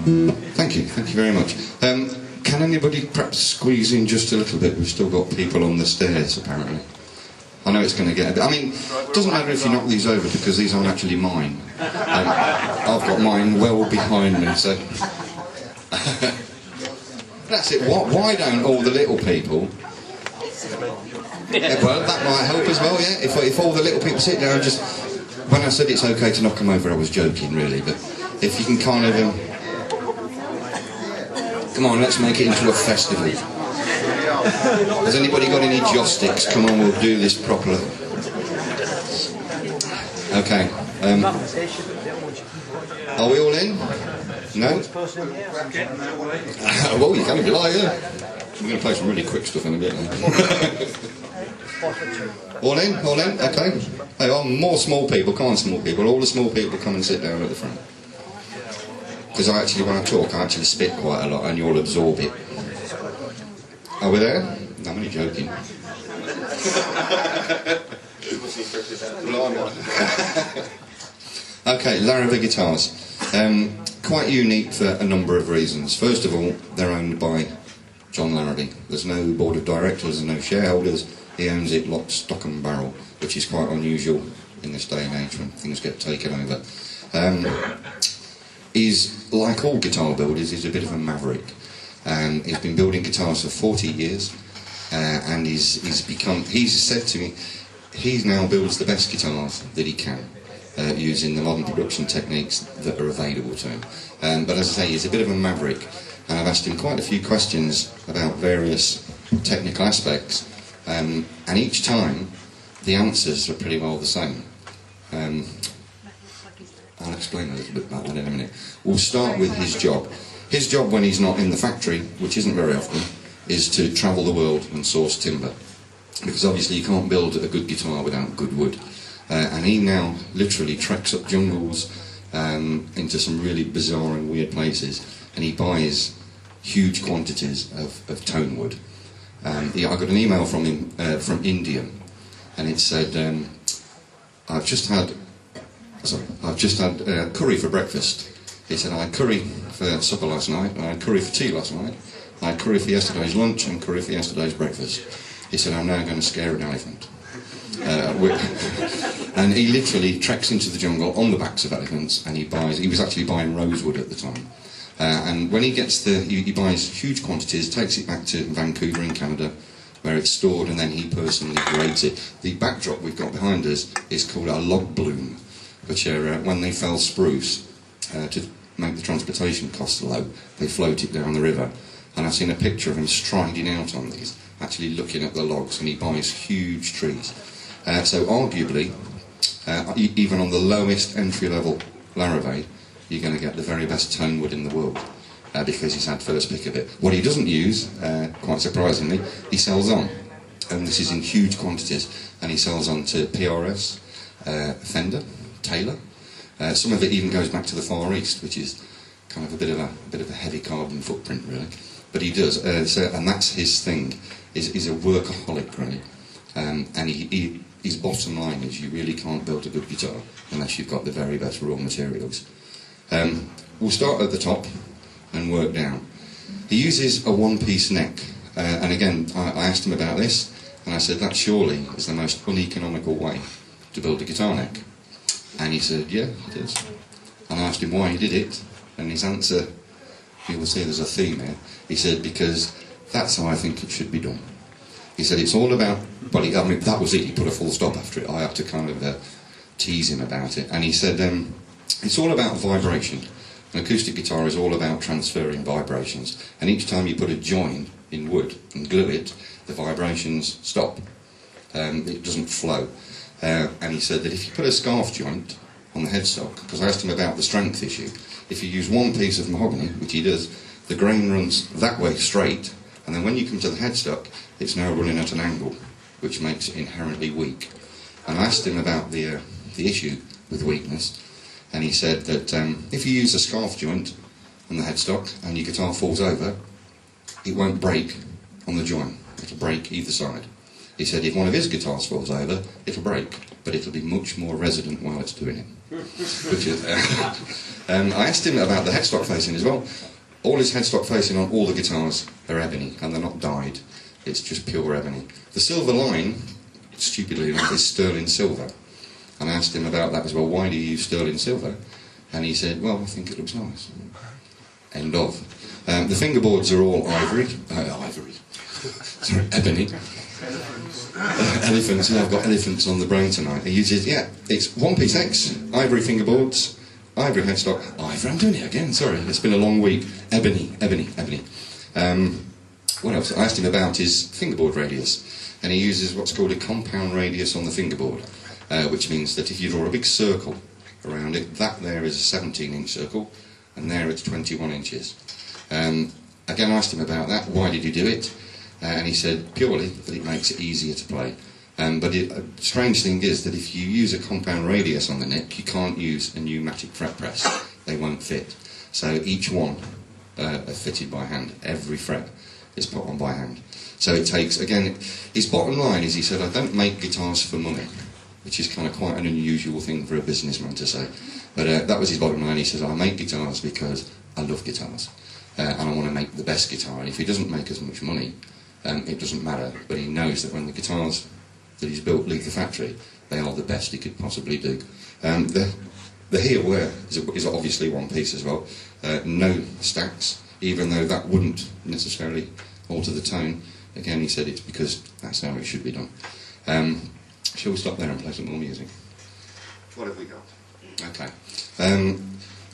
Thank you very much. Can anybody perhaps squeeze in just a little bit? We've still got people on the stairs, apparently. I know it's going to get a bit... I mean, it doesn't matter if you knock these over, because these aren't actually mine. I've got mine well behind me, so... That's it. Why don't all the little people... Yeah, well, that might help as well, yeah? If all the little people sit down and just... When I said it's okay to knock them over, I was joking, really, but if you can kind of... Come on, let's make it into a festival. Has anybody got any joss sticks? Come on, we'll do this properly. Okay. Are we all in? No? Well, you can if you like, yeah. We're going to play some really quick stuff in a bit. All in? All in? Okay. Hey, more small people. Come on, small people. All the small people come and sit down at the front. Because when I talk, I actually spit quite a lot and you'll absorb it. Are we there? No, I'm only joking. Okay, Larrivee guitars. Quite unique for a number of reasons. First of all, they're owned by John Larrivee. There's no board of directors, there's no shareholders. He owns it lock, stock and barrel, which is quite unusual in this day and age when things get taken over. He's, like all guitar builders, he's a bit of a maverick. He's been building guitars for 40 years, and he's said to me, he now builds the best guitars that he can, using the modern production techniques that are available to him. But as I say, he's a bit of a maverick, and I've asked him quite a few questions about various technical aspects, and each time the answers are pretty well the same. I'll explain a little bit about that in a minute. We'll start with his job. His job when he's not in the factory, which isn't very often, is to travel the world and source timber. Because obviously you can't build a good guitar without good wood. And he now literally treks up jungles into some really bizarre and weird places, and he buys huge quantities of tone wood. I got an email from him from India, and it said, I've just had curry for breakfast. He said, I had curry for supper last night, I had curry for tea last night, I had curry for yesterday's lunch and curry for yesterday's breakfast. He said, I'm now going to scare an elephant. And he literally treks into the jungle on the backs of elephants, and he was actually buying rosewood at the time. And when he gets he buys huge quantities, takes it back to Vancouver in Canada, where it's stored, and then he personally grades it. The backdrop we've got behind us is called a log bloom, which are, when they fell spruce, to make the transportation costs low, they float it down the river. And I've seen a picture of him striding out on these, actually looking at the logs, and he buys huge trees. So arguably, even on the lowest entry-level Larrivee, you're going to get the very best tone wood in the world, because he's had first pick of it. What he doesn't use, quite surprisingly, he sells on. And this is in huge quantities, and he sells on to PRS, Fender, Taylor. Some of it even goes back to the Far East, which is kind of a bit of a heavy carbon footprint, really. But he does, and that's his thing. He's a workaholic, really. And his bottom line is you really can't build a good guitar unless you've got the very best raw materials. We'll start at the top and work down. He uses a one-piece neck, and again, I asked him about this, and I said that surely is the most uneconomical way to build a guitar neck. And he said, yeah, it is. And I asked him why he did it, and his answer, you will see there's a theme here. He said, because that's how I think it should be done. He said it's all about, well, I mean, that was it, he put a full stop after it. I had to kind of tease him about it. And he said, it's all about vibration. An acoustic guitar is all about transferring vibrations. And each time you put a join in wood and glue it, the vibrations stop. It doesn't flow. And he said that if you put a scarf joint on the headstock, because I asked him about the strength issue, if you use one piece of mahogany, which he does, the grain runs that way straight, and then when you come to the headstock, it's now running at an angle, which makes it inherently weak. And I asked him about the issue with weakness, and he said that if you use a scarf joint on the headstock and your guitar falls over, it won't break on the joint. It'll break either side. He said if one of his guitars falls over, it'll break, but it'll be much more resonant while it's doing it. Which is, I asked him about the headstock facing as well. All his headstock facing on all the guitars are ebony, and they're not dyed. It's just pure ebony. The silver line, stupidly enough, is sterling silver. And I asked him about that as well. Why do you use sterling silver? And he said, well, I think it looks nice. End of. The fingerboards are all ivory. Sorry, ebony. Elephants. Yeah, I've got elephants on the brain tonight. He uses, it's one-piece X, ivory fingerboards, ivory headstock. Ivory, I'm doing it again, sorry. It's been a long week. Ebony. What else? I asked him about his fingerboard radius, and he uses what's called a compound radius on the fingerboard, which means that if you draw a big circle around it, that there is a 17-inch circle, and there it's 21 inches. Again, I asked him about that. Why did you do it? And he said purely that it makes it easier to play. But a strange thing is that if you use a compound radius on the neck, you can't use a pneumatic fret press. They won't fit. So each one are fitted by hand. Every fret is put on by hand. So it takes, again, his bottom line is, he said, I don't make guitars for money, which is kind of quite an unusual thing for a businessman to say. But that was his bottom line. He says, I make guitars because I love guitars. And I want to make the best guitar. And if he doesn't make as much money, it doesn't matter, but he knows that when the guitars that he's built leave the factory, they are the best he could possibly do. The here where is obviously one piece as well. No stacks, even though that wouldn't necessarily alter the tone. Again, he said it's because that's how it should be done. Shall we stop there and play some more music? What have we got? Okay.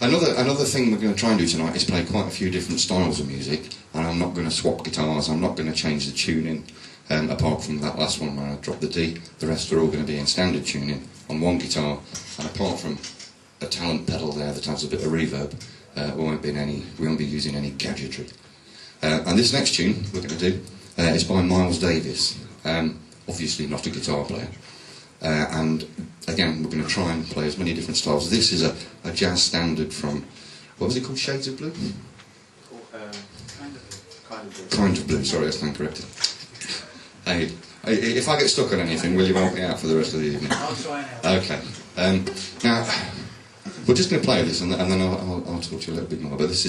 Another thing we're going to try and do tonight is play quite a few different styles of music, and I'm not going to swap guitars, I'm not going to change the tuning, apart from that last one where I dropped the D. The rest are all going to be in standard tuning on one guitar, and apart from a talent pedal there that has a bit of reverb, we won't be using any gadgetry. And this next tune we're going to do is by Miles Davis, obviously not a guitar player. And again, we're going to try and play as many different styles. This is a jazz standard from, what was it called, Shades of Blue? Kind of Blue, sorry, I stand corrected. Hey, if I get stuck on anything, will you help me out for the rest of the evening? I'll try and help. Okay. Now, we're just going to play this, and then I'll talk to you a little bit more. But this is